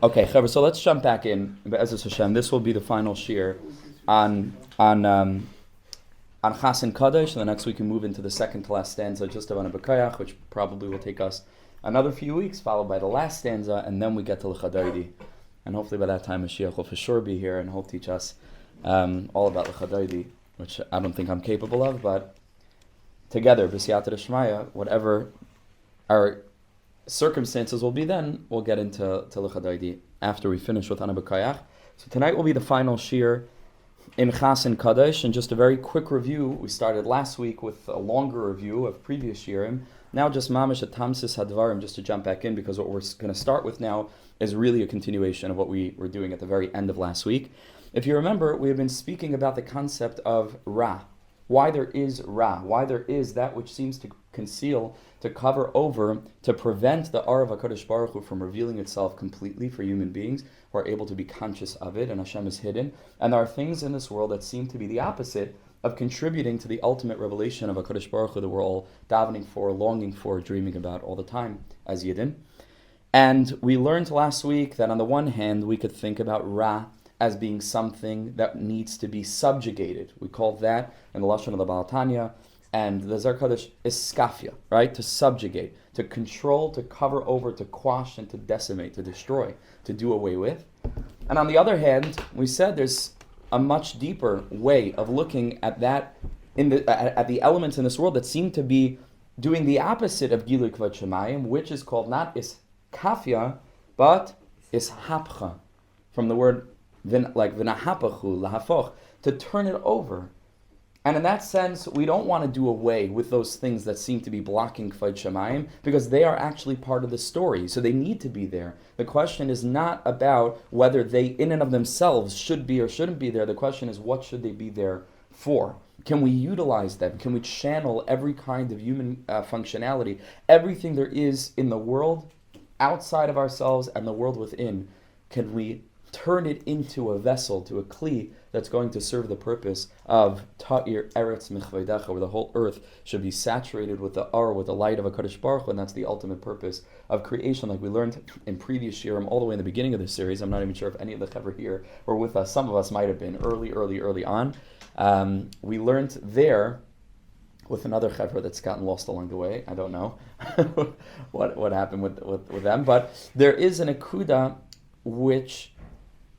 Okay, Chaver, so let's jump back in. Be'ezus Hashem, this will be the final shiur on Chasen Kadosh, and the next week we move into the second to last stanza, just of Anabakayach, which probably will take us another few weeks, followed by the last stanza, and then we get to L'Chadaydi. And hopefully by that time Mashiach will for sure be here and he'll teach us all about L'Chadaydi, which I don't think I'm capable of, but together, B'siyata D'Shmaya, whatever our circumstances will be then, we'll get into L'Chadaydi after we finish with Anabakayach. So tonight will be the final shiur in Chasen Kadosh, and just a very quick review. We started last week with a longer review of previous shiurim. Now just mamish at Tamsis Hadvarim, just to jump back in, because what we're going to start with now is really a continuation of what we were doing at the very end of last week. If you remember, we have been speaking about the concept of Ra, why there is Ra, why there is that which seems to conceal, to cover over, to prevent the Ar of HaKadosh Baruch Hu from revealing itself completely for human beings who are able to be conscious of it, and Hashem is hidden. And there are things in this world that seem to be the opposite of contributing to the ultimate revelation of HaKadosh Baruch Hu that we're all davening for, longing for, dreaming about all the time as Yidden. And we learned last week that on the one hand, we could think about Ra as being something that needs to be subjugated. We call that, in the Lashon of the Baal Tanya, and the Zohar Kodesh, iskafia, right? To subjugate, to control, to cover over, to quash, and to decimate, to destroy, to do away with. And on the other hand, we said there's a much deeper way of looking at that, at the elements in this world that seem to be doing the opposite of Gilui Kvod Shemayim, which is called not iskafia, but ishapcha, from the word v'nahapachu, lahafoch, to turn it over. And in that sense, we don't want to do away with those things that seem to be blocking Kvod Shemayim, because they are actually part of the story, so they need to be there. The question is not about whether they in and of themselves should be or shouldn't be there. The question is, what should they be there for? Can we utilize them? Can we channel every kind of human functionality, everything there is in the world outside of ourselves and the world within? Can we turn it into a vessel, to a kli, that's going to serve the purpose of ta'ir eretz michveidecha, where the whole earth should be saturated with the ar, with the light of HaKadosh Baruch Hu, and that's the ultimate purpose of creation, like we learned in previous shiurim, all the way in the beginning of this series. I'm not even sure if any of the chaver here were with us. Some of us might have been early on. We learned there with another chaver that's gotten lost along the way. I don't know what happened with them, but there is an akuda which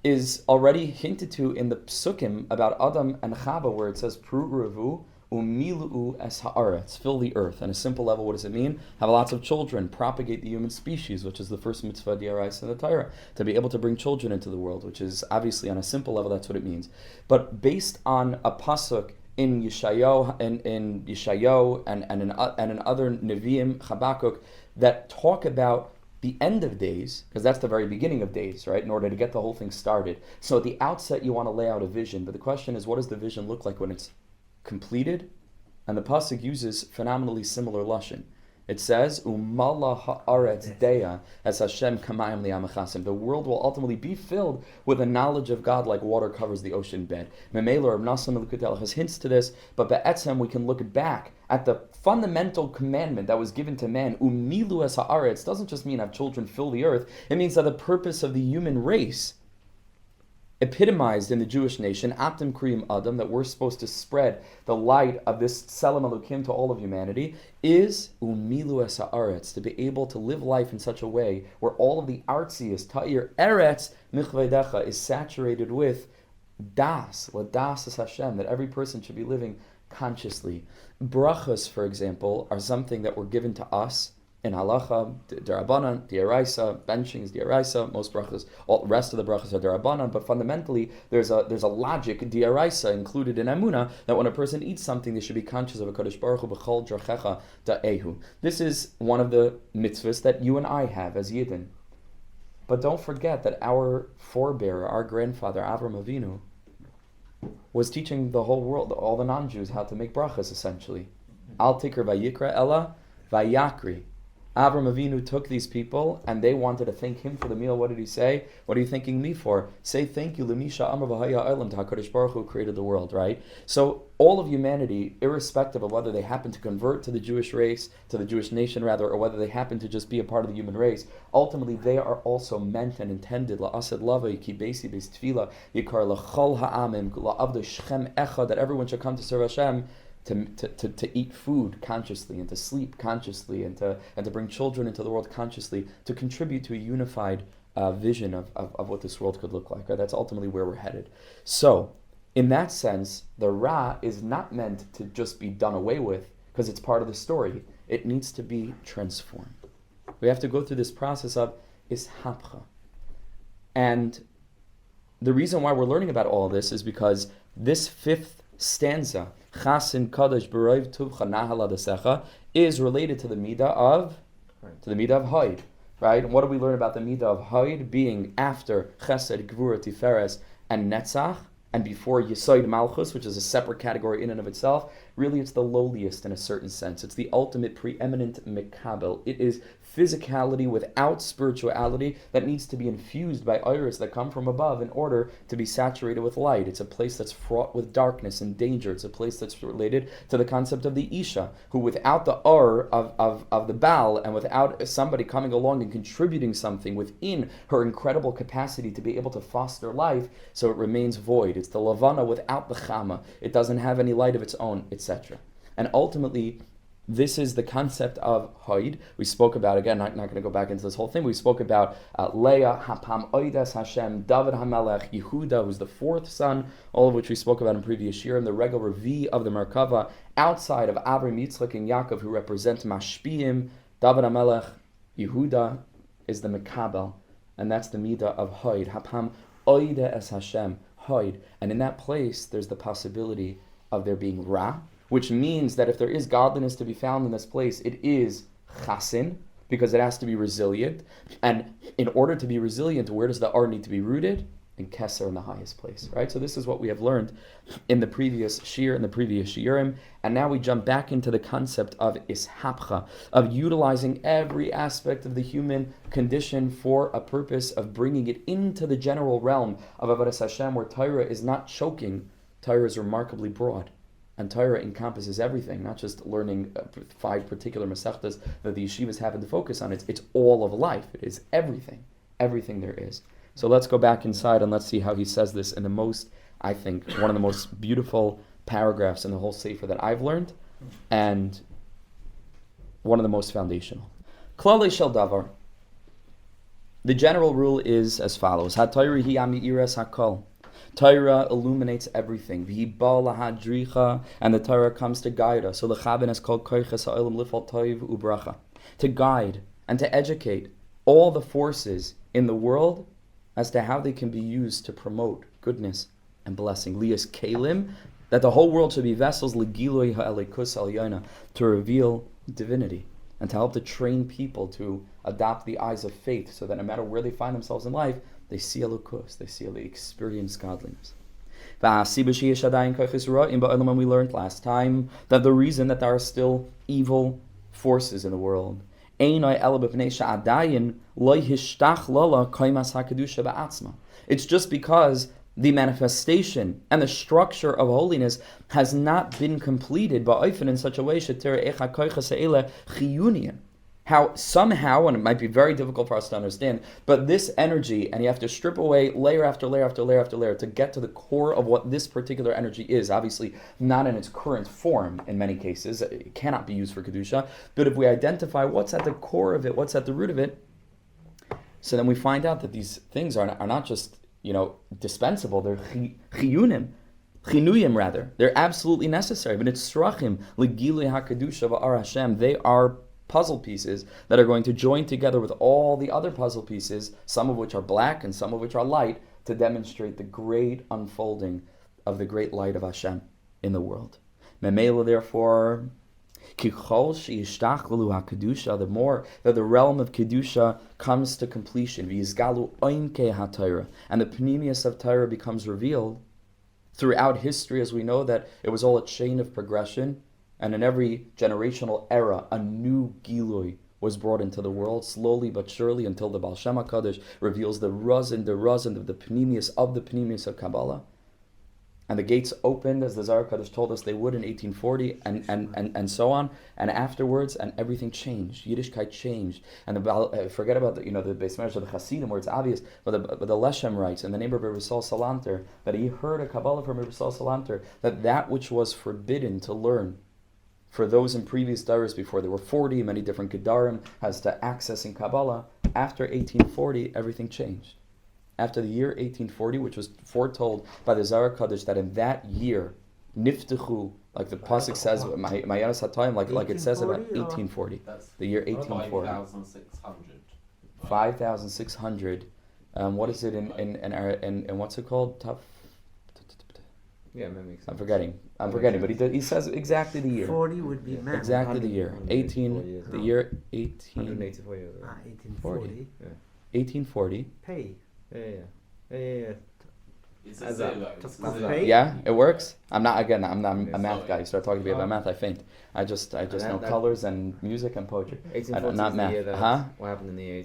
is already hinted to in the psukim about Adam and Chava, where it says Pru'uravu umilu'u es ha'aretz, fill the earth. On a simple level, what does it mean? Have lots of children, propagate the human species, which is the first mitzvah d'oraisa in the Torah, to be able to bring children into the world, which is obviously on a simple level, that's what it means. But based on a pasuk in Yeshayahu and in other Nevi'im, Habakkuk, that talk about the end of days, because that's the very beginning of days, right? In order to get the whole thing started. So at the outset, you want to lay out a vision, but the question is, what does the vision look like when it's completed? And the pasuk uses phenomenally similar lashon. It says, "Umala haaretz deya as Hashem kamayim li'amachasim." The world will ultimately be filled with a knowledge of God like water covers the ocean bed. Memela Rav Nassim Elukutel has hints to this, but be'etzem we can look back at the fundamental commandment that was given to man. Umilu es haaretz doesn't just mean have children fill the earth. It means that the purpose of the human race, epitomized in the Jewish nation, Aptim Kriyim Adam, that we're supposed to spread the light of this Tselem Elokim to all of humanity, is Umilu es haaretz, to be able to live life in such a way where all of the artziest, Ta'ir Eretz Michveidecha, is saturated with Das, Ladas es Hashem, that every person should be living consciously. Brachas, for example, are something that were given to us in halacha, derabanan, diaraisa, benching is diaraisa. Most brachas, all the rest of the brachas are derabanan, but fundamentally there's a logic diaraisa included in amuna that when a person eats something, they should be conscious of a Kadosh Baruch Hu b'chol drachecha da'ehu. This is one of the mitzvahs that you and I have as Yidden. But don't forget that our forebearer, our grandfather Avram Avinu, was teaching the whole world, all the non-Jews, how to make brachas essentially. Al tikr vayikra ella vayakri. Avram Avinu took these people and they wanted to thank him for the meal. What did he say? What are you thanking me for? Say thank you, Lemisha Amar V'Haya Olam, to HaKadosh Baruch Hu, who created the world, right? So all of humanity, irrespective of whether they happen to convert to the Jewish race, to the Jewish nation rather, or whether they happen to just be a part of the human race, ultimately they are also meant and intended, La'asad Lava, Yiki Beisi Beis Tefillah, Yikar L'chol Ha'amim, La'avda Shchem Echa, that everyone should come to serve Hashem, to eat food consciously and to sleep consciously and to bring children into the world consciously, to contribute to a unified vision of what this world could look like. Right? That's ultimately where we're headed. So, in that sense, the Ra is not meant to just be done away with because it's part of the story. It needs to be transformed. We have to go through this process of ishapcha. And the reason why we're learning about all this is because this fifth stanza, Chasin Kadosh B'Roiv Tuvcha Nahala Desecha, is related to the midah of Hayd, right? And what do we learn about the midah of Hayd being after Chesed, Gvura, Tiferes, and Netzach, and before Yesod Malchus, which is a separate category in and of itself? Really, it's the lowliest in a certain sense. It's the ultimate preeminent Mekabel. It is physicality without spirituality that needs to be infused by iris that come from above in order to be saturated with light. It's a place that's fraught with darkness and danger. It's a place that's related to the concept of the Isha, who without the of the Baal and without somebody coming along and contributing something within her incredible capacity to be able to foster life, so it remains void. It's the Lavana without the Chama. It doesn't have any light of its own, etc. And ultimately, this is the concept of Hayd. We spoke about, again, not going to go back into this whole thing, we spoke about Leah, Hapam Oides Hashem, David HaMelech, Yehuda, who's the fourth son, all of which we spoke about in previous year, and the regular V of the Merkava, outside of Avram, Yitzchak, and Yaakov, who represent Mashpiim. David HaMelech, Yehuda, is the Mekabel, and that's the Midah of Hayd. Hapam Oides Hashem, Hayd. And in that place, there's the possibility of there being Ra, which means that if there is godliness to be found in this place, it is chasin, because it has to be resilient. And in order to be resilient, where does the R need to be rooted? In Keser, in the highest place, right? So this is what we have learned in the previous shiur, in the previous shiurim. And now we jump back into the concept of ishapcha, of utilizing every aspect of the human condition for a purpose of bringing it into the general realm of Avodas Hashem, where Torah is not choking. Torah is remarkably broad. And Torah encompasses everything, not just learning 5 particular masechtas that the yeshivas happen to focus on. It's all of life. It is everything there is. So let's go back inside and let's see how he says this in the most, I think, one of the most beautiful paragraphs in the whole Sefer that I've learned, and one of the most foundational. Klalei shel davar. The general rule is as follows: HaTorah hi ami'iras hakol. Torah illuminates everything. And the Torah comes to guide us. So to guide and to educate all the forces in the world as to how they can be used to promote goodness and blessing. Lias kalim, that the whole world should be vessels legiloi ha'elikus al-yana, to reveal divinity and to help to train people to adopt the eyes of faith, so that no matter where they find themselves in life, they see Elokus, they experience godliness. And we learned last time that the reason that there are still evil forces in the world, it's just because the manifestation and the structure of holiness has not been completed in such a way how somehow, and it might be very difficult for us to understand, but this energy, and you have to strip away layer after layer after layer after layer to get to the core of what this particular energy is. Obviously, not in its current form in many cases. It cannot be used for Kedusha. But if we identify what's at the core of it, what's at the root of it, so then we find out that these things are not just, dispensable. They're chinuyim rather. They're absolutely necessary. But it's srachim, legilui hakedusha va'ar Hashem. They are puzzle pieces that are going to join together with all the other puzzle pieces, some of which are black and some of which are light, to demonstrate the great unfolding of the great light of Hashem in the world. Memela, therefore, the more that the realm of Kedusha comes to completion, and the pneumius of Torah becomes revealed throughout history, as we know that it was all a chain of progression. And in every generational era, a new Gilui was brought into the world, slowly but surely, until the Baal Shem HaKadosh reveals the razin of the Pnimius of Kabbalah. And the gates opened, as the Zohar HaKadosh told us they would in 1840, and so on. And afterwards, and everything changed. Yiddishkeit changed. And forget about the Beis Medrash of the Chassidim, where it's obvious, but the Leshem writes, in the name of Rebbe Sol Salanter, that he heard a Kabbalah from Rebbe Sol Salanter, that which was forbidden to learn for those in previous dairas before, there were 40, many different Gedarim as to accessing Kabbalah. After 1840, everything changed. After the year 1840, which was foretold by the Zohar HaKadosh, that in that year, Niftechu, like the pasuk says, Mayanas HaTayim, like it says about 1840, the year 1840. 5,600. 5,600. What is it in what's it called? Yeah, maybe. I'm forgetting, but he says exactly the year. 40 would be man. Exactly the year. 18, the year 184 years. 1840. Yeah. 1840. Pay. Yeah. Yeah, it works. I'm not a math guy. You start talking to me about math, I faint. I just know colors and music and poetry. 1840 not math. What happened in the year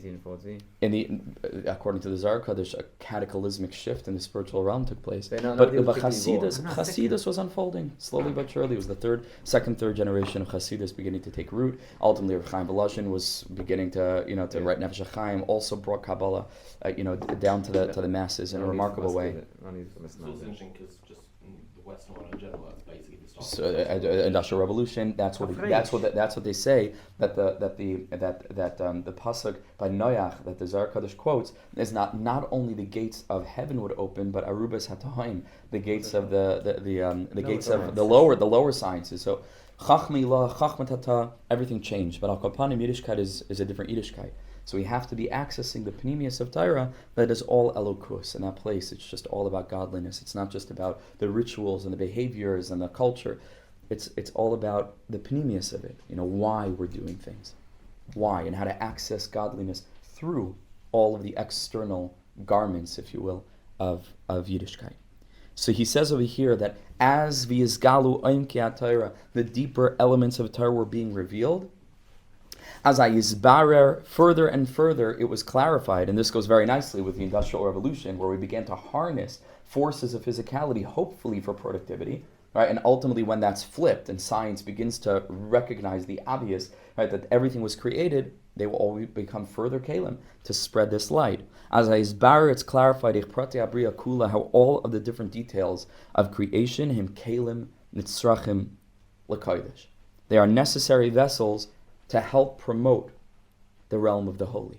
1840? According to the Zohar HaKadosh, a cataclysmic shift in the spiritual realm took place. But Chassidus was unfolding slowly but surely. It was the second, third generation of Chassidus beginning to take root. Ultimately, Rav Chaim Volozhin was beginning to write Nefesh HaChaim. Also brought Kabbalah, down to the masses in a remarkable way. It's interesting because just in the Western world in general, that's basically the start. So, Industrial Revolution. That's what they say, that the pasuk by Noach that the Zohar HaKadosh quotes is not only the gates of heaven would open, but Arubas Hatahaim, the gates of the gates of the lower sciences. So Chachmilah, Chachmatata, everything changed. But Al Kapanim yiddishkeit is a different yiddishkeit. So we have to be accessing the Pnimius of Torah that is all Elokus. In that place, it's just all about godliness. It's not just about the rituals and the behaviors and the culture. It's all about the Pnimius of it. Why we're doing things. Why, and how to access godliness through all of the external garments, if you will, of Yiddishkeit. So he says over here that as v'yizgalu oimkei Torah, the deeper elements of Torah were being revealed, as I yizbarer, further and further, it was clarified, and this goes very nicely with the Industrial Revolution, where we began to harness forces of physicality, hopefully for productivity, right? And ultimately, when that's flipped and science begins to recognize the obvious, right, that everything was created, they will always become further kalim to spread this light. As I yizbarer, it's clarified how all of the different details of creation, him kalim nitzrachim l'kodesh. They are necessary vessels to help promote the realm of the holy,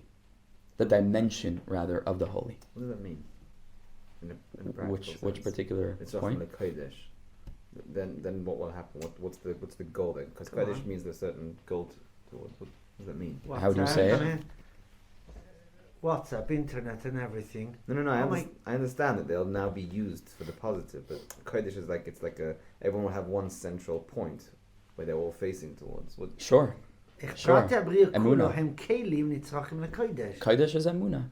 the dimension, rather, of the holy. What does that mean? In a which particular it's point? It's often the Kodesh. Then what will happen? What's the goal then? Because Kodesh means there's a certain goal towards. What does that mean? How do you say it? WhatsApp, internet, and everything. No. I understand that they'll now be used for the positive, but Kodesh is everyone will have one central point where they're all facing towards. Sure. Emunah. Kodesh is Emunah.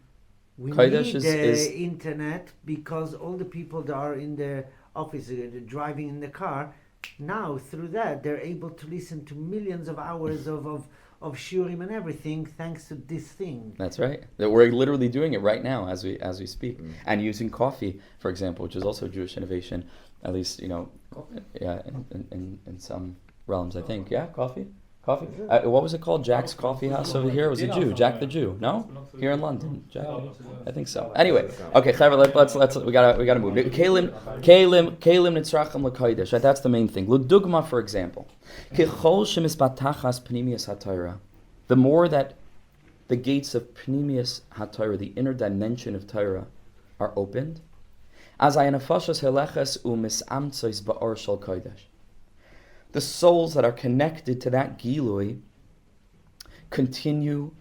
We need the internet because all the people that are in the office, driving in the car, now through that they're able to listen to millions of hours of shiurim and everything thanks to this thing. That's right. That we're literally doing it right now as we speak, and using coffee, for example, which is also Jewish innovation. At least in some realms, I think. Yeah, coffee. What was it called? Jack's Coffee House over here. It was a Jew, Jack the Jew. No, here in London, Jack. I think so. Anyway, okay, let's we gotta move. Kalim nitzrachim l'kodesh. Right, that's the main thing. L'dugma, for example, kichol shemisbatachas pnimius haTorah. The more that the gates of pnimius haTorah, the inner dimension of Torah, are opened, as ayanafashas heleches umisamtzois ba'or shel kodesh. The souls that are connected to that Gilui continue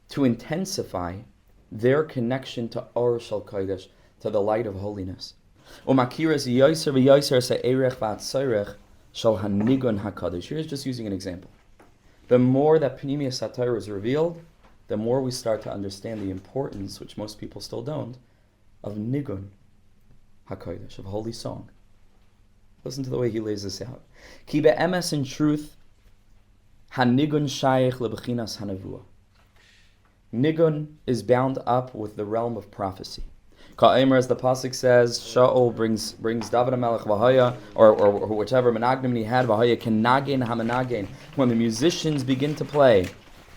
to intensify their connection to Or Shel Kodesh, to the light of holiness. Here's just using an example. The more that Pnimius HaTorah is revealed, the more we start to understand the importance, which most people still don't, of Nigun HaKodesh, of holy song. Listen to the way he lays this out. Ki be'emes, in truth, Hanigun shaykh lebechinas hanavua. Nigun is bound up with the realm of prophecy. Ka'emer, as the pasuk says, Shaul brings David HaMelech v'haya, or whichever menagnim he had v'haya kenagin hamanagen. When the musicians begin to play,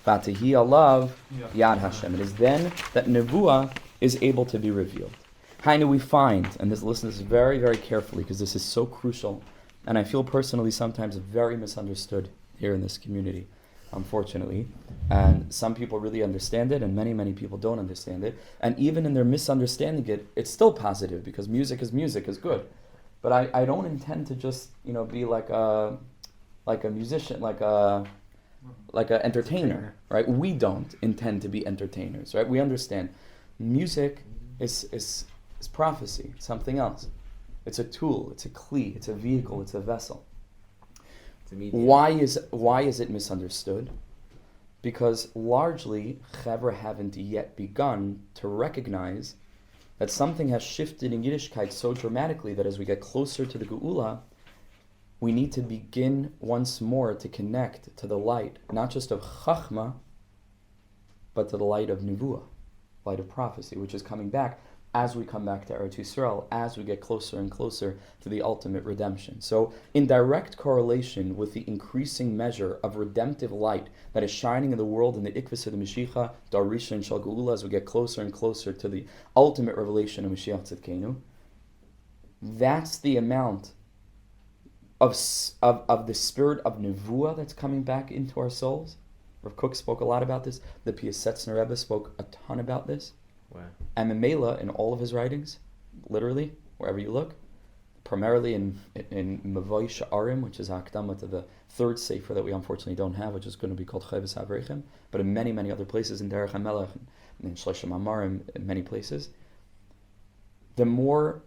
v'atihi alav yad Hashem. It is then that nevuah is able to be revealed. Hainu, we find, and listen to this very, very carefully because this is so crucial, and I feel personally sometimes very misunderstood here in this community, unfortunately. And some people really understand it, and many, many people don't understand it. And even in their misunderstanding it, it's still positive because music is good. But I don't intend to just be like a musician, like an entertainer, right? We don't intend to be entertainers, right? We understand music is prophecy, something else. It's a tool, it's a kli, it's a vehicle, it's a vessel. Why is it misunderstood? Because largely, Chevra haven't yet begun to recognize that something has shifted in yiddishkeit so dramatically that as we get closer to the Geula, we need to begin once more to connect to the light, not just of Chachma, but to the light of Nevuah, light of prophecy, which is coming back as we come back to Eretz Yisrael, as we get closer and closer to the ultimate redemption. So, in direct correlation with the increasing measure of redemptive light that is shining in the world in the Ikvis of the Mashiach, Darisha and Shal Geula, as we get closer and closer to the ultimate revelation of Mashiach Tzidkenu, that's the amount of the spirit of Nevuah that's coming back into our souls. Rav Kook spoke a lot about this. The Piasetzner Rebbe spoke a ton about this. Wow. And Memela, in all of his writings, literally, wherever you look, primarily in Mavoi Sha'arim, which is Hakdama to the third sefer that we unfortunately don't have, which is going to be called Chayvus HaVreichem, but in many, many other places, in Derech HaMelech, and in Shloshem Amarim, in many places, the more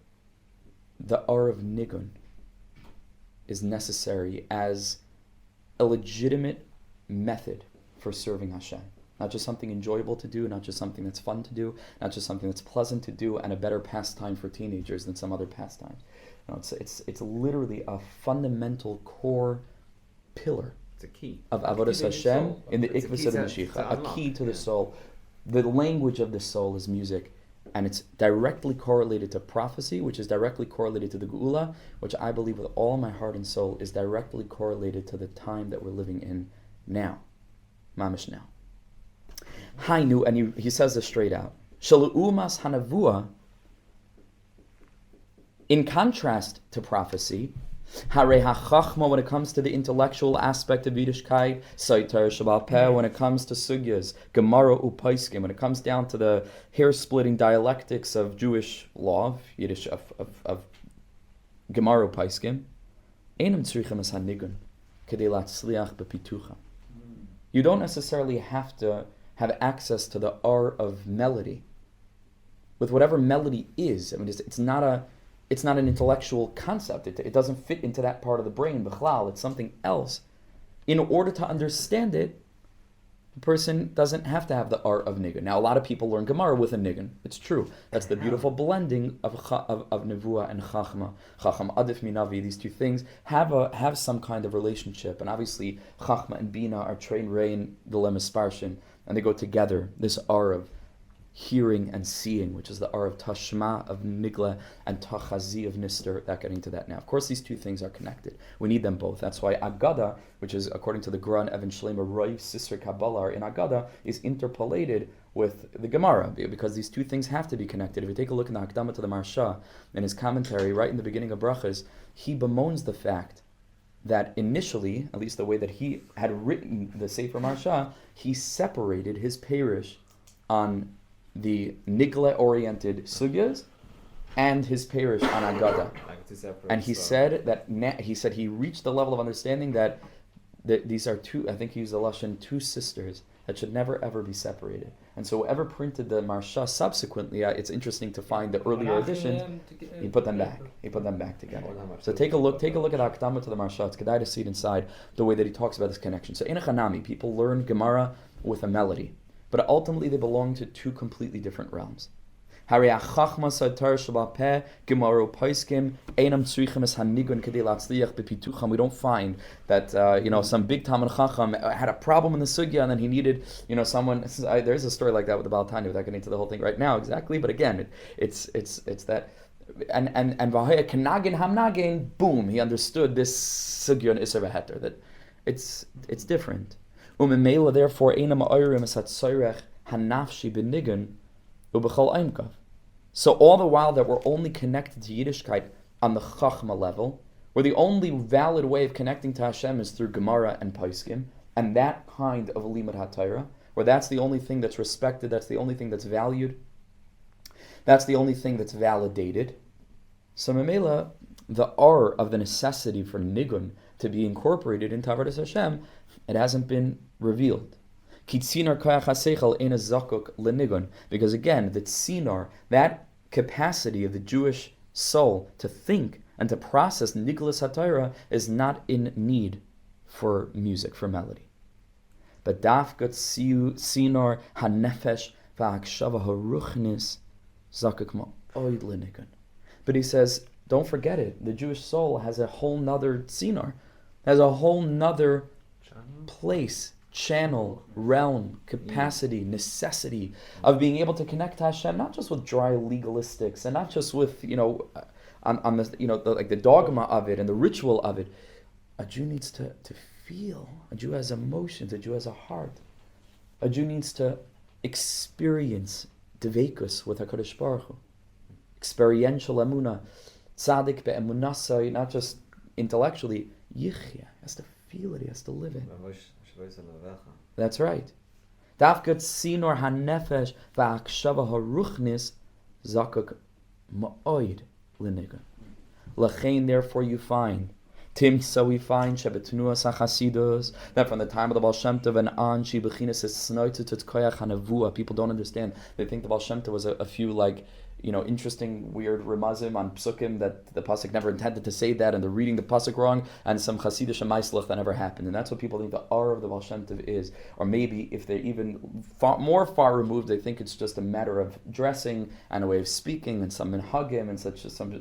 the R of Nigun is necessary as a legitimate method for serving Hashem. Not just something enjoyable to do, not just something that's fun to do, not just something that's pleasant to do, and a better pastime for teenagers than some other pastimes. It's literally a fundamental core pillar. It's a key of Avodas Hashem in the Ikvis of the Mashiach. A key to the soul. The language of the soul is music, and it's directly correlated to prophecy, which is directly correlated to the Geula, which I believe with all my heart and soul is directly correlated to the time that we're living in now. Mamish now. Hainu, and he says this straight out. Shalu'umas hanavua, in contrast to prophecy, hare hachachma, when it comes to the intellectual aspect of yiddishkeit, saitar shabal peh, when it comes to sugyas, gemara upaiskim, when it comes down to the hair-splitting dialectics of Jewish law, Yiddish of gemara upaiskim, einam tzrichem es hanigun, kedei latzliach bepitucha. You don't necessarily have to have access to the R of melody. With whatever melody is, I mean, it's not an intellectual concept. It doesn't fit into that part of the brain. B'chlal, it's something else. In order to understand it, the person doesn't have to have the R of nigun. Now, a lot of people learn Gemara with a nigun. It's true. That's the beautiful blending of nevuah and chachma. Chacham adif minavi. These two things have some kind of relationship. And obviously, chachma and bina are train rein the lemisparshin, and they go together. This R of hearing and seeing, which is the R of Tashma of Nigla and Tachazi of Nister. That getting to that now. Of course, these two things are connected. We need them both. That's why Agada, which is according to the Gra and Evan Shlema, Roiv Sisr Kabbalah in Agada, is interpolated with the Gemara, because these two things have to be connected. If you take a look in the Hakdama to the Marsha, in his commentary, right in the beginning of Brachas, he bemoans the fact that initially, at least the way that he had written the Sefer Marsha, he separated his parish on the Nigla-oriented sugyas and his parish on Agada. And he said that he reached the level of understanding that these are two, I think he used the lashon, two sisters that should never ever be separated. And so whoever printed the Marsha subsequently, it's interesting to find the earlier editions, he put them back. He put them back together. So take a look at Akdama to the Marsha. It's kedai to see it inside the way that he talks about this connection. So in a Chanami, people learn Gemara with a melody, but ultimately they belong to two completely different realms. Hari achachma satar shabapeh gemaro poiskim einam tzrichim es hanigun kedei latzliach bepitucham. We don't find that some big Talmid Chacham had a problem in the sugya and then he needed someone. There's a story like that with the Baal Tanya without getting into the whole thing right now exactly, but again it's that. And v'haya kenagin hamnagin, boom, he understood this sugya and iser v'heter, that it's different. Umemela therefore einam ha'orim es hatzoyrech hanafshi b'nigun ubechol aimkav. So all the while that we're only connected to yiddishkeit on the chachma level, where the only valid way of connecting to Hashem is through Gemara and Paiskim, and that kind of limud haTorah, where that's the only thing that's respected, that's the only thing that's valued, that's the only thing that's validated. So Mamela, the R of the necessity for nigun to be incorporated into Avodas Hashem, it hasn't been revealed. Because again, the tzinar, that capacity of the Jewish soul to think and to process Niglas HaTorah is not in need for music, for melody. But dafkat tzinar hanefesh v'akshava haruchnis zakuk ma'oid l'nigun. But he says, don't forget it, the Jewish soul has a whole nother tzinar, has a whole nother place, channel, realm, capacity, necessity of being able to connect to Hashem, not just with dry legalistics and not just with on the like the dogma of it and the ritual of it. A Jew needs to feel. A Jew has emotions. A Jew has a heart. A Jew needs to experience dveikus with HaKadosh Baruch Hu. Experiential emunah, tzaddik be'emunasai, not just intellectually. Yichya, he has to feel it. He has to live it. That's right. Dafkat sinor hanefesh va'akshava haruchnis zakuk ma'oid l'nigun. Lachain, therefore you find, so we find shebetnuas Chassidus, that from the time of the Baal Shem Tov and on, she bechinas is snoitzet et koyach hanavua. People don't understand. They think the Baal Shem Tov was a few interesting, weird remazim on psukim that the pasuk never intended to say that, and they're reading the pasuk wrong, and some chassidish maislach that never happened, and that's what people think the R of the Baal Shem Tov is. Or maybe if they're even far removed, they think it's just a matter of dressing and a way of speaking and some minhagim and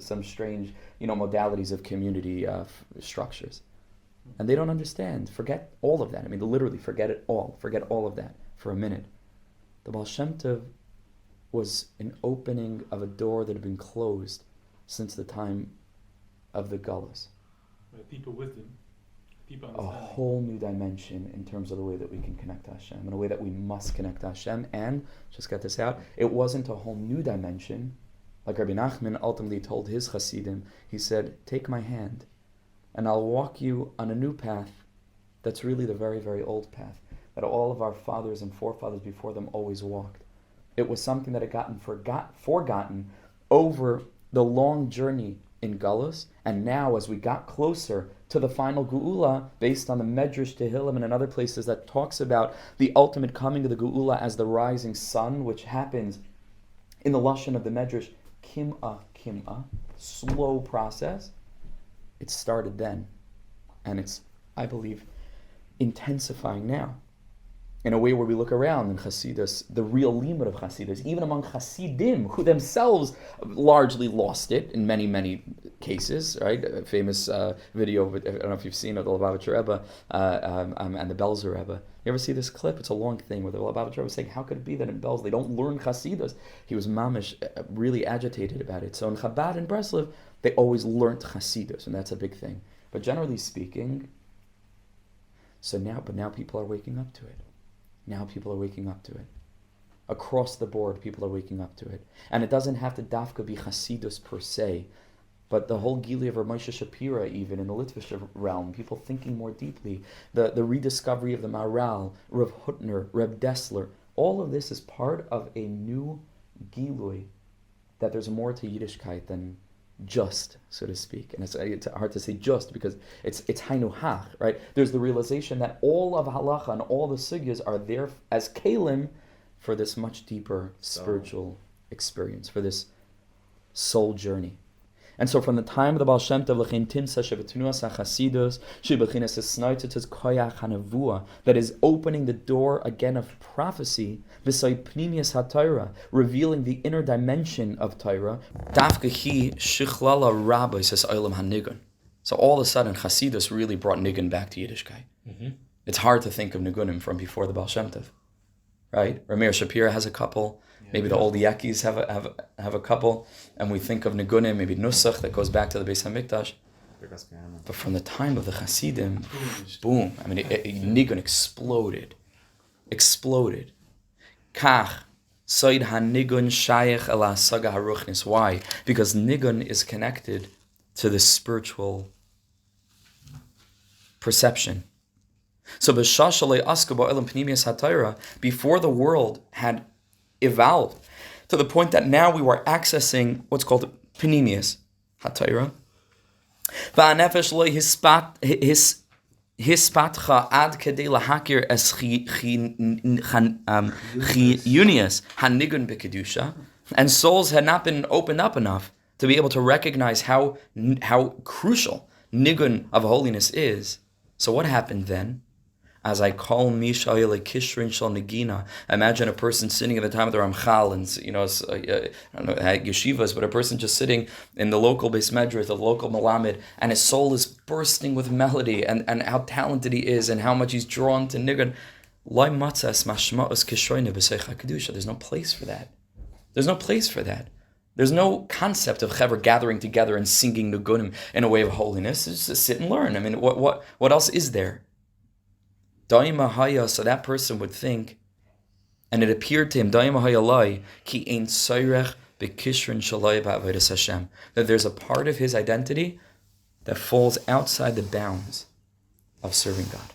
some strange modalities of community structures, and they don't understand. Forget all of that. I mean, literally, forget it all. Forget all of that for a minute. The Baal Shem Tov was an opening of a door that had been closed since the time of the Gullus. Deeper wisdom, deeper A understanding. whole new dimension in terms of the way that we can connect to Hashem, in a way that we must connect to Hashem. And, just get this out, it wasn't a whole new dimension. Like Rabbi Nachman ultimately told his Chassidim, he said, take my hand, and I'll walk you on a new path that's really the very, very old path that all of our fathers and forefathers before them always walked. It was something that had gotten forgotten over the long journey in Gullus, and now as we got closer to the final Geula, based on the Medrash Tehillim and in other places that talks about the ultimate coming of the Geula as the rising sun, which happens in the Lashon of the Medrash, Kim'ah, slow process. It started then, and it's, I believe, intensifying now. In a way where we look around in Chassidus, the real limud of Chassidus, even among Chassidim, who themselves largely lost it in many, many cases, right? A famous video, I don't know if you've seen it, the Lubavitcher Rebbe and the Belzer Rebbe. You ever see this clip? It's a long thing where the Lubavitcher Rebbe was saying, how could it be that in Belz they don't learn Chassidus? He was mamish, really agitated about it. So in Chabad and Breslov, they always learnt Chassidus, and that's a big thing. But generally speaking, now people are waking up to it. Now people are waking up to it. Across the board, people are waking up to it. And it doesn't have to dafka be Chassidus per se, but the whole Gili of Rav Moshe Shapira, even in the Litvish realm, people thinking more deeply, the rediscovery of the Maharal, Rav Hutner, Reb Dessler, all of this is part of a new Gilui, that there's more to yiddishkeit than just, so to speak. And it's hard to say just because it's hainu hach, right? There's the realization that all of halacha and all the sugyas are there as kalim for this much deeper spiritual experience, for this soul journey. And so from the time of the Baal Shem Tov, l'chein timsa shebetnuas hachassidus, shebechinas esnaitis koyach hanavua, that is opening the door again of prophecy, v'say pnimius haTorah, revealing the inner dimension of Torah. Dafka hi shichlala rabbi says olam hanigun. So all of a sudden, Chassidus really brought nigun back to yiddishkeit. Mm-hmm. It's hard to think of nigunim from before the Baal Shem Tov, right? Ramir Shapira has a couple. Maybe the old Yakis have a couple, and we think of nigunim, maybe nusach that goes back to the Beis Hamikdash. But from the time of the Chassidim, boom! I mean, nigun exploded. Kach soid hanigun shayach el hasaga haruchnis. Why? Because nigun is connected to the spiritual perception. So before the world had evolved to the point that now we were accessing what's called pnimius haTorah. Va'anefesh lo hispatcha ad kedei lahakir es chiyunius hanigun b'kedusha, and souls had not been opened up enough to be able to recognize how crucial nigun of holiness is. So what happened then? As I call Mishayel Kishrin Shal Nagina. Imagine a person sitting at the time of the Ramchal, and I don't know, at yeshivas, but a person just sitting in the local Beis Medrash, the local Malamed, and his soul is bursting with melody, and how talented he is, and how much he's drawn to Nigun. There's no place for that. There's no place for that. There's no concept of Chaver gathering together and singing Nigunim in a way of holiness. It's just sit and learn. I mean, what else is there? Daima haya, so that person would think, and it appeared to him, Daima haya lai, ki ein tzairech bekishrin shalai ba'avodas Hashem, that there's a part of his identity that falls outside the bounds of serving God,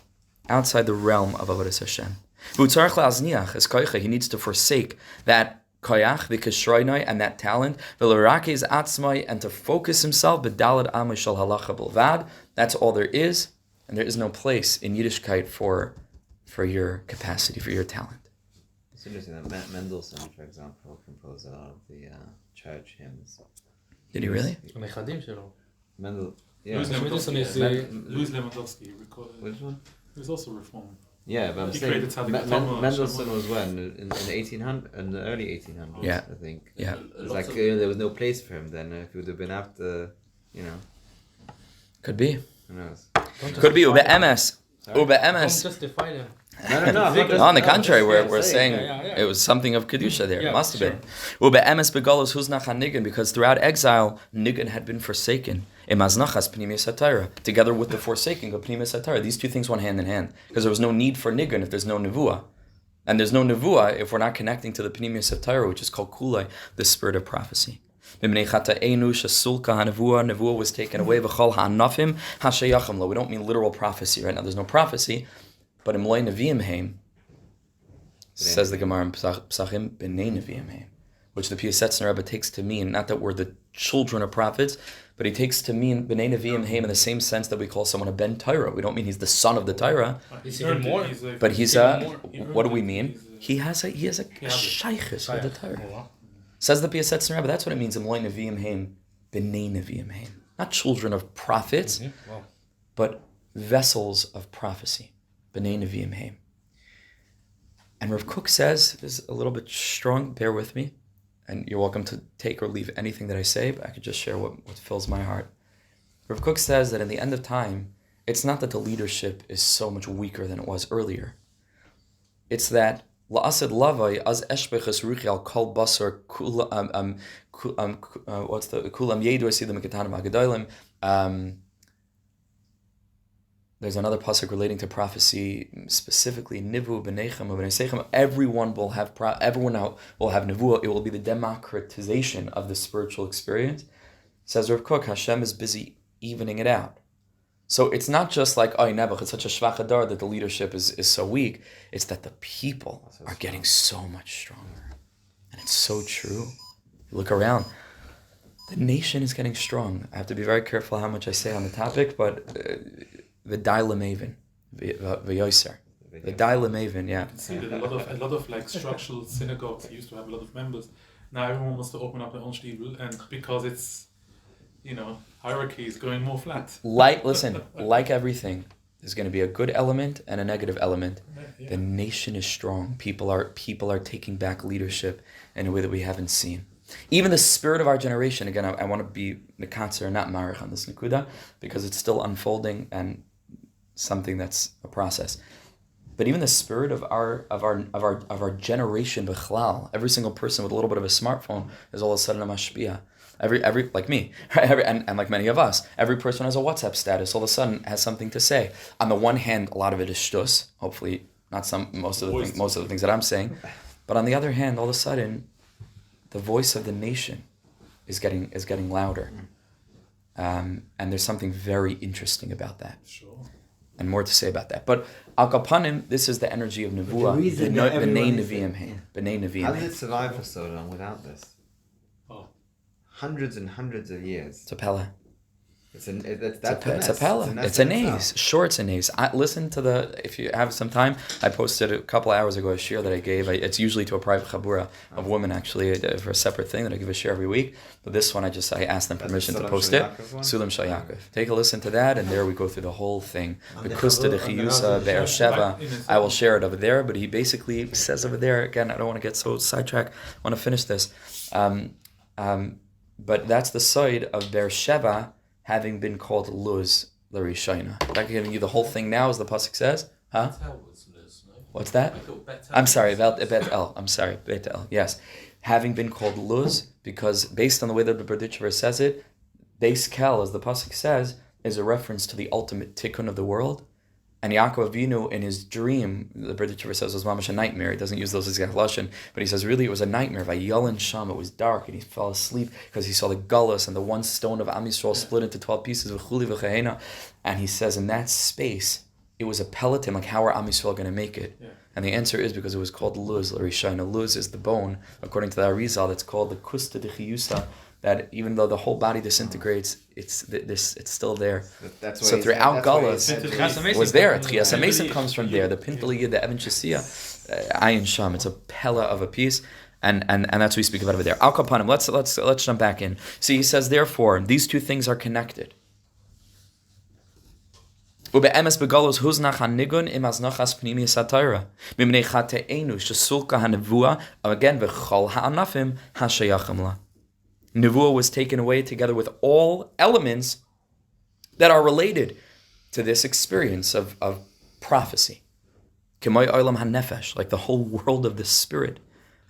outside the realm of avodas Hashem. V'utzarech la'azniach es koicha, he needs to forsake that koyach v'kishroinai and that talent, v'lerakez atzmai, and to focus himself b'dalad amay shal halacha b'lvad. That's all there is. And there is no place in yiddishkeit for your capacity, for your talent. It's interesting that Mendelssohn, for example, composed a lot of the church hymns. Did he really? Mendelssohn is Louis Lewandowski. Which one? He was also reformed. Yeah, but I'm He saying created Tzaddik Mendelssohn was when in the 1800s, in the early 1800s, Yeah. I think. Yeah. It's like there was no place for him then. If it would have been after, Could be. who knows? Could be Ube MS. Ube Don't MS. justify them. No. On the contrary, we're saying. saying Yeah. it was something of Kedusha there. Yeah, It must have sure. been. Ube MS begalos huznach hanigun, because throughout exile, nigun had been forsaken. Imaznachas pnimius haTorah, together with the forsaking of pnimius haTorah. These two things went hand in hand, because there was no need for nigun if there's no nevuah. And there's no nevuah if we're not connecting to the pnimius haTorah, which is called kulai, the spirit of prophecy. Nevuah was taken away. We don't mean literal prophecy right now. There's no prophecy, but imloi neviim heim, says the Gemara in Psachim, b'nei neviim heim, which the Piasetzner Rebbe takes to mean not that we're the children of prophets, but he takes to mean b'nei neviim heim in the same sense that we call someone a ben Torah. We don't mean he's the son of the Torah, He's even more. but he's a. What do we mean? He has a shaykhis with the Torah. Oh, wow. Says the Piasetzner Rebbe, that's what it means, imloi neviim heim, b'nei neviim heim. Not children of prophets, Wow. but vessels of prophecy. B'nei neviim heim. And Rav Kook says, this is a little bit strong, bear with me, and you're welcome to take or leave anything that I say, but I could just share what fills my heart. Rav Kook says that in the end of time, it's not that the leadership is so much weaker than it was earlier. It's that la'asad lavai az eshbechas ruchi al kol basar kulam yedu asidim ketanim agadolim. There's another pasuk relating to prophecy, specifically nivu b'nechem u'b'neisechem. Everyone will have nevuah. It will be the democratization of the spiritual experience. Says Rav Kook, Hashem is busy evening it out. So it's not just like, Nebuch, it's such a shvach hadar that the leadership is so weak. It's that the people are getting so much stronger. And it's so true. You look around. The nation is getting strong. I have to be very careful how much I say on the topic, but v'dai l'maven, v'yoser. V'dai l'maven, yeah. You can see that a lot of like structural synagogues used to have a lot of members. Now everyone wants to open up their own shtibel, and because it's hierarchy is going more flat. Like everything, there's going to be a good element and a negative element. Yeah. The nation is strong. People are taking back leadership in a way that we haven't seen. Even the spirit of our generation, again, I want to be Nekatzer, not Marich on this Nakuda, because it's still unfolding and something that's a process. But even the spirit of our generation, b'chlal, every single person with a little bit of a smartphone is all of a sudden a mashpia. Every like me, right? And like many of us, every person has a WhatsApp status. All of a sudden has something to say. On the one hand, a lot of it is shtus. Hopefully, not most of the things that I'm saying. But on the other hand, all of a sudden, the voice of the nation is getting louder. And there's something very interesting about that. Sure. And more to say about that. But Al Kapanim, this is the energy of Nevuah. B'nei Nevi'im. How did it survive for so long without this? Oh. Hundreds and hundreds of years. It's a Pella. It's a Pella. It's a naze. Sure, it's a naze. Listen to if you have some time, I posted a couple hours ago a shiur that I gave. It's usually to a private chabura of women, actually, for a separate thing that I give a shiur every week. But this one, I asked them permission to post it. Sulam Shal Yaakov. Take a listen to that, and there we go through the whole thing. Bekusta de Chiyusa Be'er Sheva. I will share it over there, but he basically says over there, again, I don't want to get so sidetracked. I want to finish this. But that's the side of Be'er Sheva having been called Luz L'Rishayna. I'm giving you the whole thing now, as the pasuk says. Huh? What's that? I'm sorry, Bet El. Bet El. Yes. Having been called Luz, because based on the way that the Berditcher says it, Beis Kel, as the pasuk says, is a reference to the ultimate tikkun of the world. And Yaakov Avinu, in his dream, the Berditcher says, was mamash a nightmare. He doesn't use those exact lashon, but he says really it was a nightmare. Vayelin Sham, it was dark, and he fell asleep because he saw the gullus and the one stone of Am Yisrael split into 12 pieces of Chuli v'Chehena. And he says in that space, it was a peloton, like how are Am Yisrael going to make it? Yeah. And the answer is because it was called Luz L'Rishayna. Luz is the bone, according to the Arizal, that's called the Kusta de Chiyusa, that even though the whole body disintegrates, it's still there. That's so throughout Gullus, was there. Tchias HaMesim comes from there. The Pintel Yid, the Evan Shasia, Ayin Sham. It's a pella of a piece, and that's what we speak about over there. Al Kapanim. Let's jump back in. See, he says, therefore, these two things are connected. Ube'emes begalos huznach hanigun im aznachas pnimi satira. Mimnei chateinu shesulka hanevua again v'chol ha'anafim hashayachim la. Nevuah was taken away together with all elements that are related to this experience of prophecy. K'may olam hanefesh, like the whole world of the spirit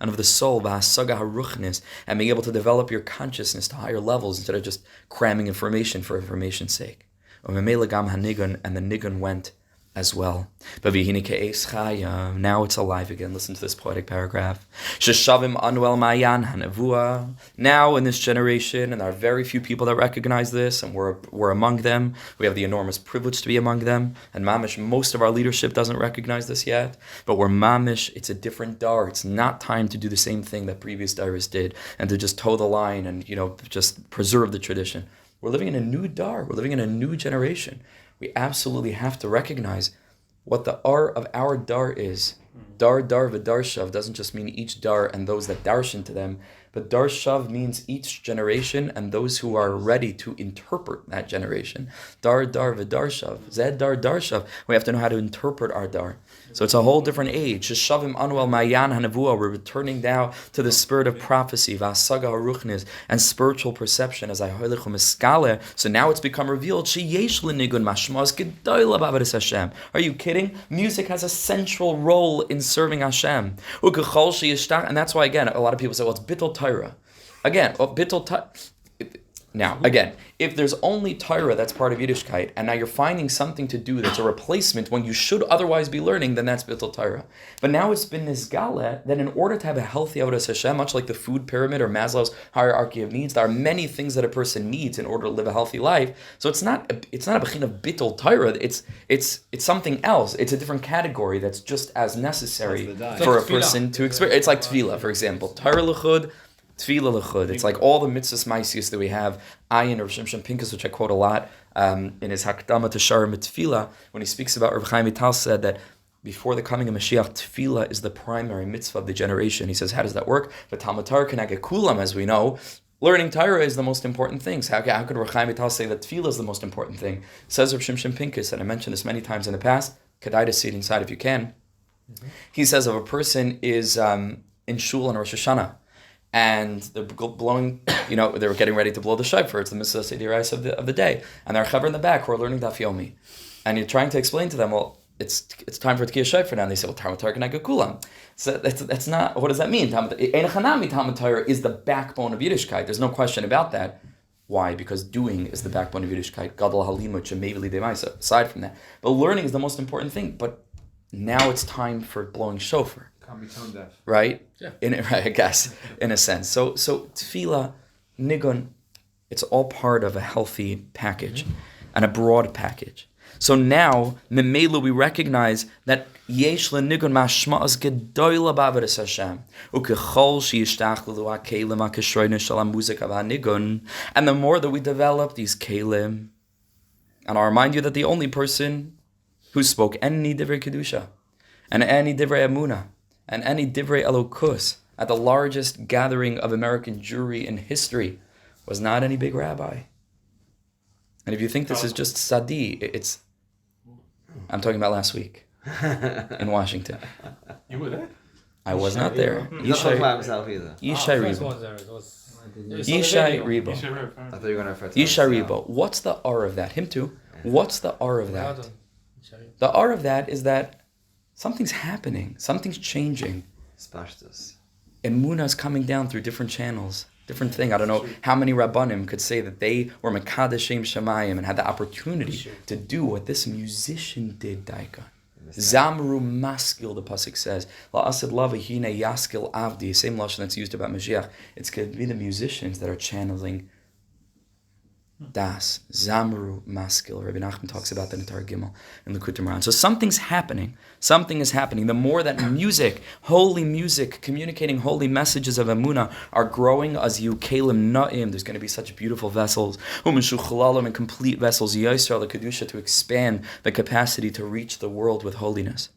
and of the soul, v'hasaga haruchnis, and being able to develop your consciousness to higher levels instead of just cramming information for information's sake. And the nigun went as well. Now it's alive again. Listen to this poetic paragraph. Now in this generation, and there are very few people that recognize this, and we're among them. We have the enormous privilege to be among them. And mamish, most of our leadership doesn't recognize this yet. But we're mamish, it's a different dar. It's not time to do the same thing that previous daris did, and to just toe the line and just preserve the tradition. We're living in a new dar. We're living in a new generation. We absolutely have to recognize what the R of our dar is. Dar v'darshav doesn't just mean each dar and those that darshan to them, but darshav means each generation and those who are ready to interpret that generation. Dar v'darshav. Zed dar darshav. We have to know how to interpret our dar. So it's a whole different age. Shavim anuel mayan hanavua. We're returning now to the spirit of prophecy, v'asaga haruchnis, and spiritual perception. As I hoilichu miskale. So now it's become revealed. Sheyesh l'nigun mashmas gedola b'avodas Hashem. Are you kidding? Music has a central role in serving Hashem. And that's why, again, a lot of people say, well, it's bittul Torah. Again, bittul Torah. Now, again, if there's only Torah that's part of yiddishkeit, and now you're finding something to do that's a replacement when you should otherwise be learning, then that's bittul Torah. But now it's been nizgala that in order to have a healthy avodas Hashem, much like the food pyramid or Maslow's hierarchy of needs, there are many things that a person needs in order to live a healthy life. So it's not a bechin of bittul Torah. It's something else. It's a different category that's just as necessary for a person to experience. It's like tefillah, for example. Torah l'chud, tefillah l'chud. It's like all the mitzvahs maisius that we have. Ayin or Shimshon Pinkus, which I quote a lot in his Hakdama to Shara Mitzvila, when he speaks about Rav Chaim Vital said that before the coming of Mashiach, tefillah is the primary mitzvah of the generation. He says, how does that work? The Talmud Torah can get kulam, as we know, Learning Torah is the most important thing. So how could Rav Chaim Vital say that tefillah is the most important thing? Says Rav Shimshon Pincus, and I mentioned this many times in the past, kedai to see it inside if you can. He says if a person is in shul on Rosh Hashanah, and they're blowing, they're getting ready to blow the shofar. It's the Mitzvah Sedirais of the day. And there are chaver in the back who are learning Daf Yomi. And you're trying to explain to them, well, it's time for Tkiyah Shofar now. And they say, well, Talmud Torah Keneged Kulam. So that's not, what does that mean? Talmud Torah is the backbone of yiddishkeit. There's no question about that. Why? Because doing is the backbone of yiddishkeit. Gadol Halimut Shemevili Demaisa. Aside from that. But learning is the most important thing. But now it's time for blowing shofar. Can't be tone deaf. Right? Yeah. Right, I guess, in a sense. So tefillah, nigun, it's all part of a healthy package and a broad package. So now, memelu, we recognize that yesh nigun mashma'as gedoyla b'avodas Hashem ukechol sheyishtachlu ha'kelim ha'keshroinu shel ha'muzik ha'nigun. And the more that we develop these kelim, and I'll remind you that the only person who spoke any divrei kedusha and any divrei emunah and any divrei elokus at the largest gathering of American Jewry in history was not any big rabbi. And if you think this is just sadi, I'm talking about last week in Washington. You were there? I was not there. He's not by himself either. Yishai First Ribo. one there, it was... Yishai Ribo. I thought you were going to refer to Yishai himself. Ribo. What's the R of that? Him too. What's the R of that? The R of that is that something's happening. Something's changing. Spashtus. Emunah is coming down through different channels. Different thing. I don't know how many Rabbanim could say that they were Mekadeshim Shemayim and had the opportunity to do what this musician did, Daika. Zamru maskil, the pasuk says. La'asid lava hine yaskil avdi. Same lashon that's used about Mashiach. It's going to be the musicians that are channeling Das, Zamru maskil. Rabbi Nachman talks about that in Tar Gimel in Likutei Moharan. So something's happening. Something is happening. The more that music, holy music, communicating holy messages of Emunah are growing as you kalim na'im, there's going to be such beautiful vessels, and complete vessels, Yisrael, the Kedusha, to expand the capacity to reach the world with holiness.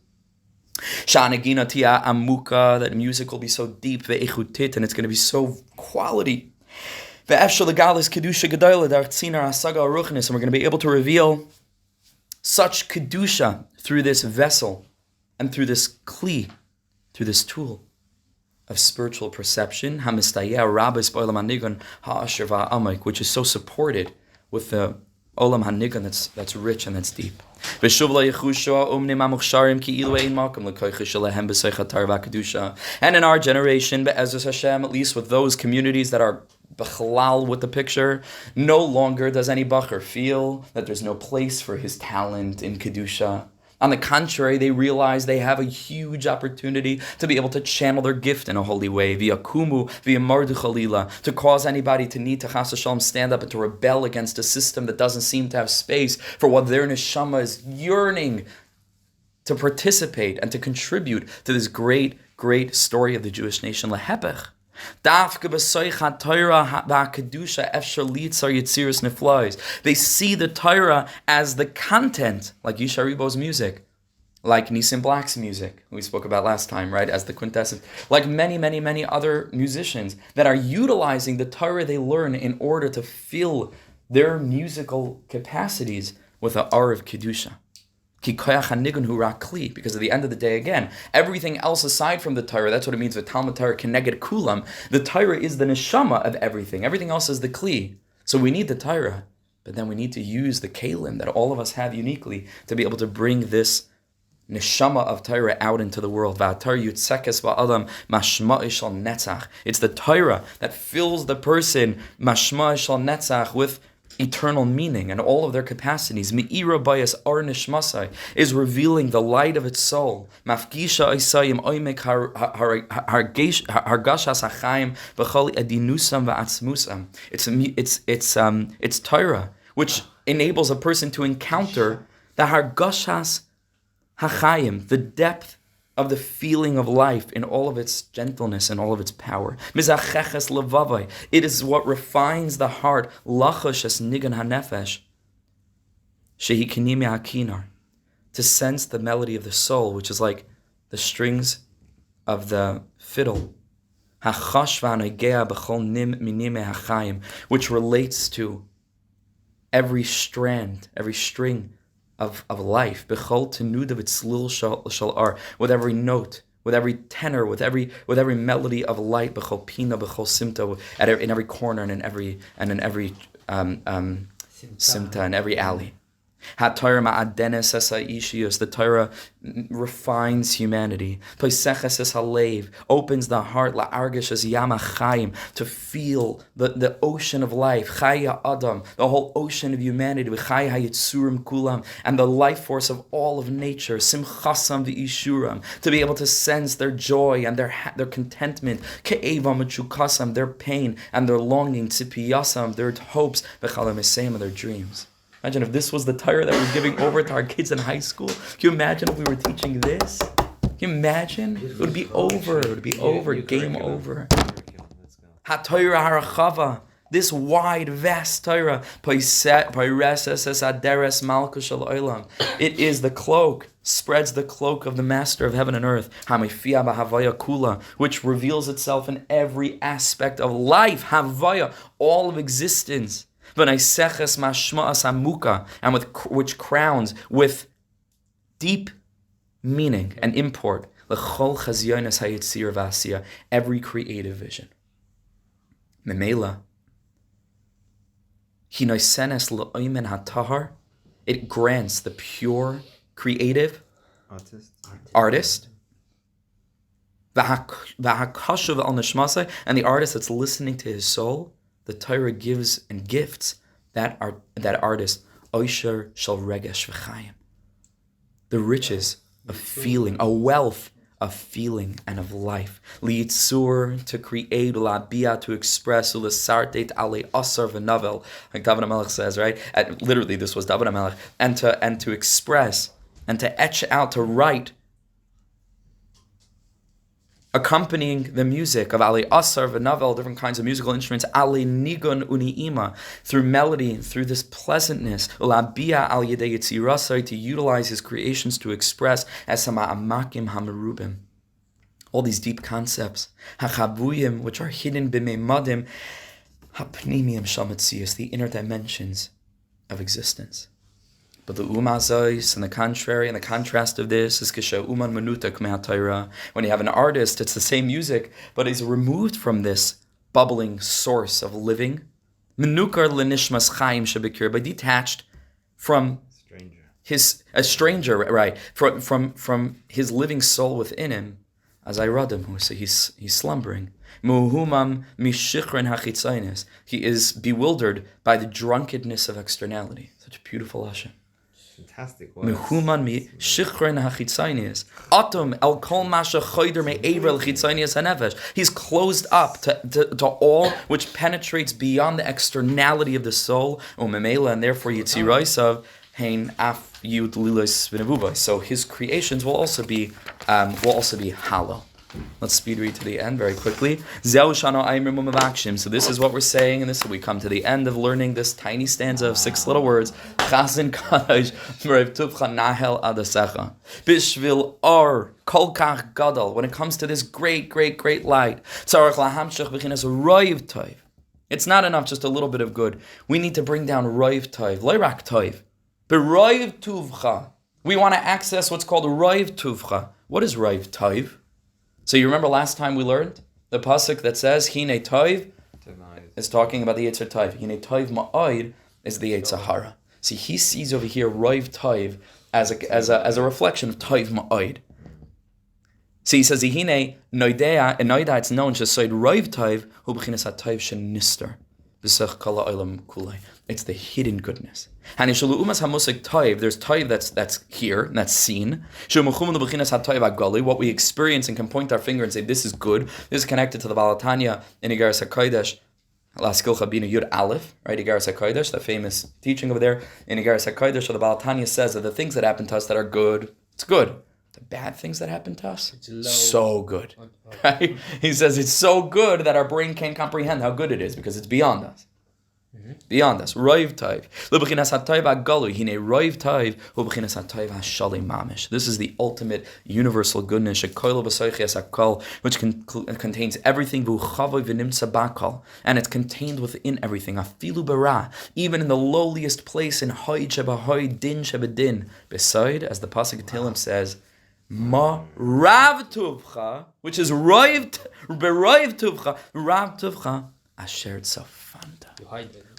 Sha'anagina tia amuka, that music will be so deep, ve'echutit, and it's going to be so quality. And we're going to be able to reveal such kedusha through this vessel and through this kli, through this tool of spiritual perception, which is so supported with the olam hanigan that's rich and that's deep. And in our generation, Be'ezus Hashem, at least with those communities that are b'chalal with the picture, no longer does any bacher feel that there's no place for his talent in Kedusha. On the contrary, they realize they have a huge opportunity to be able to channel their gift in a holy way, via kumu, via mardu chalila, to cause anybody to need to chas v'shalom stand up and to rebel against a system that doesn't seem to have space for what their neshama is yearning to participate and to contribute to this great, great story of the Jewish nation, lehepech. They see the Torah as the content, like Yishai Ribo's music, like Nisim Black's music, we spoke about last time, right, as the quintessence, like many, many, many other musicians that are utilizing the Torah they learn in order to fill their musical capacities with the R of Kedusha. Because at the end of the day, again, everything else aside from the Torah, that's what it means with Talmud Torah Keneged Kulam. The Torah is the neshama of everything. Everything else is the kli. So we need the Torah, but then we need to use the kelim that all of us have uniquely to be able to bring this neshama of Torah out into the world. It's the Torah that fills the person mashma shal netzach with eternal meaning and all of their capacities. Me'ira bayas ar nishmasai is revealing the light of its soul. Mafgisha isayim oimek hargashas hachayim b'chol edinusam va'atzmusam. It's Torah which enables a person to encounter the hargashas hachayim, the depth of the feeling of life in all of its gentleness and all of its power. Mizacheches levavai. It is what refines the heart. Lachash es nigan hanefesh. Shehi kinimi hakinar. To sense the melody of the soul, which is like the strings of the fiddle. which relates to every strand, every string of life, with every note, with every tenor, with every melody of light, in every corner and in every simta, in every alley. The Torah refines humanity. Opens the heart to feel the ocean of life, the whole ocean of humanity, and the life force of all of nature, to be able to sense their joy and their contentment, their pain and their longing, their hopes, and their dreams. Imagine if this was the Torah that we're giving over to our kids in high school. Can you imagine if we were teaching this? Can you imagine? It would be over. It would be over. Game over. HaTorah harachava. This wide, vast Torah. It is the cloak, spreads the cloak of the Master of Heaven and Earth, which reveals itself in every aspect of life, havaya, all of existence. And which crowns with deep meaning and import every creative vision. Memela, it grants the pure creative artist and the artist that's listening to his soul. The Torah gives and gifts that artist Oisher Shal Regesh V'Chaim, the riches of feeling, a wealth of feeling and of life. Liyitzur, to create, Ulabia, to express, Ulasartet Ale Asar V'Navel, like David HaMelech says, right? Literally, this was David HaMelech, and to express and to etch out, to write, accompanying the music of Ali Asar V'Navel, different kinds of musical instruments, Ali Nigun Uni'ima, through melody, through this pleasantness, Ulabia Al Yedei Yitzirasai, to utilize his creations to express Esama Amakim Hamerubim, all these deep concepts, Hachabuyim, which are hidden B'meimadim, Hapnimiyim Shamatzias, the inner dimensions of existence. But the umazos, and the contrary, and the contrast of this is kisha uman manutak me'hatayra. When you have an artist, it's the same music, but he's removed from this bubbling source of living. Menukar lenishmas chaim shabikir, but detached from a stranger, right? From his living soul within him, as I read him, who say he's slumbering. Muhumam mishichrin hachitzainis. He is bewildered by the drunkenness of externality. Such a beautiful Hashem. Fantastic. Mehuman mi shichrin hachitzainis. Atum el kol masha choyder me'ever chitzainis hanefesh. He's closed up to all which penetrates beyond the externality of the soul. Umemela, and therefore yitziraisav hein af yud lilos v'nevubai. So his creations will also be hollow. Let's speed read to the end very quickly. So this is what we're saying, and we come to the end of learning this tiny stanza of 6 little words. Chazin kadosh m'rev tuvcha nahel adasecha. Bishvil or kol kach gadol. When it comes to this great, great, great light, tzarich lahamshich b'chinas roiv toiv. It's not enough just a little bit of good. We need to bring down roiv toiv, loirak toiv, but roiv tuvcha. We want to access what's called roiv tuvcha. What is roiv toiv? So you remember last time we learned the pasuk that says Hine Toiv is talking about the Yetzer Toiv. Hine Toiv Ma'oid is the Yetzer Hara. See, he sees over here Roiv Toiv as a reflection of Toiv Ma'oid. So he says Hine Noidea and Noida. It's known just said Roiv Toiv Hu b'chinas HaToiv Shenister b'sech kala olam kulai. It's the hidden goodness. There's Toiv that's here, and that's seen. What we experience and can point our finger and say, this is good. This is connected to the Balatanya in Igaras HaKodesh, Laskilcha Bina Yud Aleph, right? Igaras HaKodesh, the famous teaching over there. In Igaras HaKodesh, the Balatanya says that the things that happen to us that are good, it's good. The bad things that happen to us, so good. Right? He says it's so good that our brain can't comprehend how good it is because it's beyond us. Beyond us, roiv taiv. L'bechinas hatayv ha'galui, hine roiv taiv, u'bechinas hatayv ha'shalei mamish. This is the ultimate universal goodness, shekoilo b'soichias hakol, which contains everything, v'uchavoi v'nimtza bakol, and it's contained within everything. Afilu bara, even in the lowliest place, in hoid shebahoid, din shebedin. Beside, as the pasuk Tehillim says, ma rav tuvcha, which is roiv tuvcha, rav tuvcha, asher tzafanta,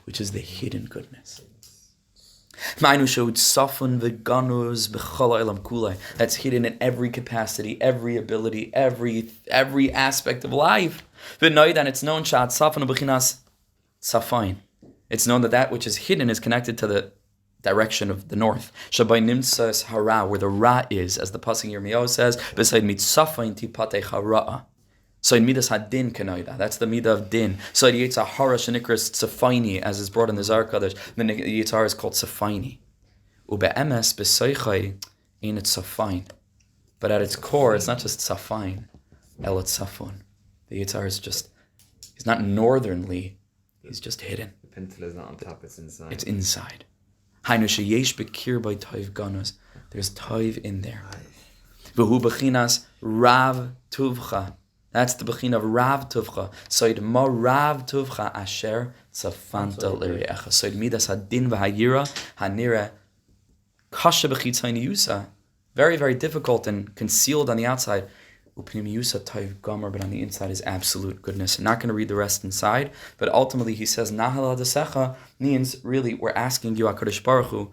which is the hidden goodness. That's hidden in every capacity, every ability, every aspect of life. And it's known it's known that which is hidden is connected to the direction of the north. Shabai nimtzas hara, where the ra is, as the pasuk Yirmiyahu says, beside mitzafain tipatei hara'a. So in midas hadin kenoida, that's the midah of din. So the yitzhar shenikras tzafaini, as is brought in the Zohar Kadosh, the yitzhar is called tzafaini. Ube'emes b'soichai ain't it tzafain, but at its core, it's not just tzafain, el tzafon. The yitzhar is just, he's not northernly, he's just hidden. The peninsula is not on top; it's inside. It's inside. Hainu sheyesh bekir by toiv ganus. There's toiv in there. V'hu bechinas rav tuvcha. That's the bechin of Rav Tuvcha. Soid ma Rav Tuvcha asher tzafanta l're'echa. Soid midas hadin v'hayira hanira kasha b'chitzayni yusa. Very, very difficult and concealed on the outside. Upnim yusa tayv gomer, but on the inside is absolute goodness. I'm not going to read the rest inside, but ultimately he says Nahal Adasecha means really we're asking you, HaKadosh Baruch Hu,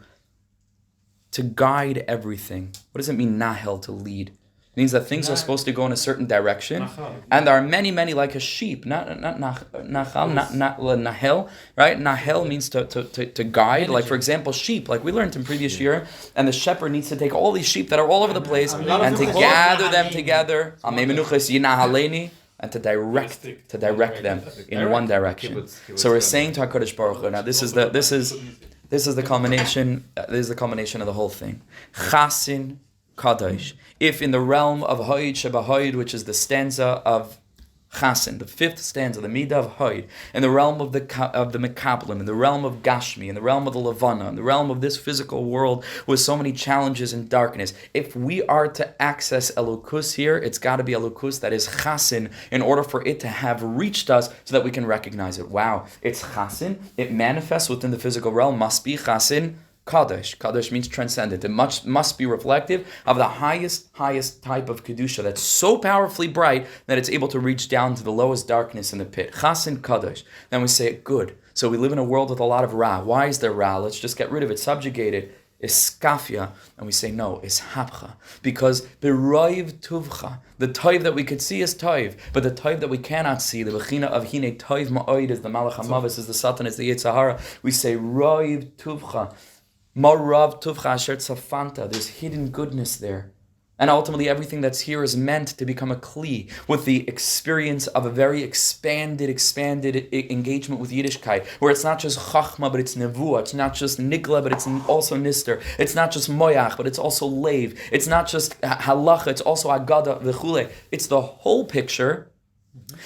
to guide everything. What does it mean, Nahel, to lead? It means that things are supposed to go in a certain direction, and there are many, like a sheep. Not nahel, right? Nahel means to guide. Like for example, sheep. Like we learned in previous year, and the shepherd needs to take all these sheep that are all over the place and to gather them together, and to direct them in one direction. So we're saying to HaKadosh Baruch Hu. Now this is the culmination. This is the culmination of the whole thing. Chasin Kadosh. If in the realm of Hoid Shebahoid, which is the stanza of Chasin, the fifth stanza, the Midah of Hoid, in the realm of the Mekablim, in the realm of Gashmi, in the realm of the Levana, in the realm of this physical world with so many challenges and darkness, if we are to access Elokus here, it's got to be Elokus that is Chasin in order for it to have reached us so that we can recognize it. Wow, it's Chasin, it manifests within the physical realm, must be Chasin Kadosh. Kadosh means transcendent. It must be reflective of the highest type of Kedusha that's so powerfully bright that it's able to reach down to the lowest darkness in the pit. Chasin Kadosh. Then we say, good. So we live in a world with a lot of Ra. Why is there Ra? Let's just get rid of it. Subjugate it. Iskafia. And we say, no, it's Hapcha. Because B'roiv Tuvcha. The Toiv that we could see is Toiv, but the Toiv that we cannot see, the Bechina of Hine Toiv Ma'oid is the Malach HaMavis, is the Satan, is the Yetzirah. We say, Roiv Tuvcha. Marav Tuvcha Asher Tzafanta. There's hidden goodness there. And ultimately everything that's here is meant to become a kli with the experience of a very expanded engagement with yiddishkeit, where it's not just chachma, but it's nevuah. It's not just nigla, but it's also nister. It's not just moyach, but it's also leiv. It's not just halacha, it's also agada v'chule. It's the whole picture.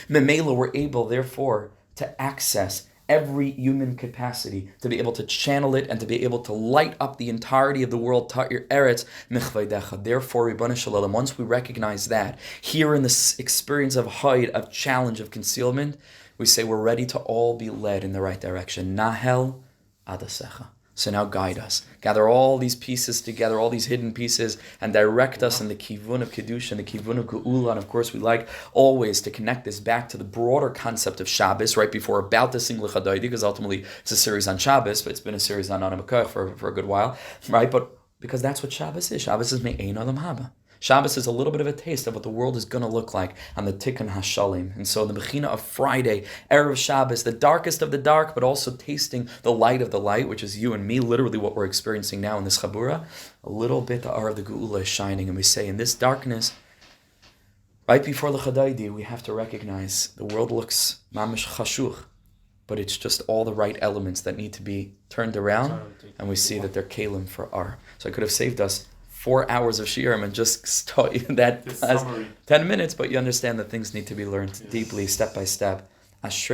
Memela, we're able, therefore, to access every human capacity, to be able to channel it and to be able to light up the entirety of the world. Ta'ir eretz michvaydecha. Therefore, Ribbana Shalom, once we recognize that, here in this experience of hide, of challenge, of concealment, we say we're ready to all be led in the right direction. Nahel adasecha. So now guide us. Gather all these pieces together, all these hidden pieces, and direct us in the kivun of Kedusha and the kivun of Geula. And of course, we like always to connect this back to the broader concept of Shabbos, right before we're about to sing L'Chadaydi, because ultimately it's a series on Shabbos, but it's been a series on Anam Akach for a good while, right? But because that's what Shabbos is. Shabbos is Me'ein Olam Haba. Shabbos is a little bit of a taste of what the world is going to look like on the Tikkun HaShalim. And so the Bechina of Friday, Erev Shabbos, the darkest of the dark, but also tasting the light of the light, which is you and me, literally what we're experiencing now in this Chabura. A little bit the R of the Geula is shining, and we say in this darkness, right before L'Chadaydi, we have to recognize the world looks mamish chashuch, but it's just all the right elements that need to be turned around, and we see that they're kalim for R. So I could have saved us 4 hours of shiur and just taught you that as 10 minutes, but you understand that things need to be learned deeply, step by step.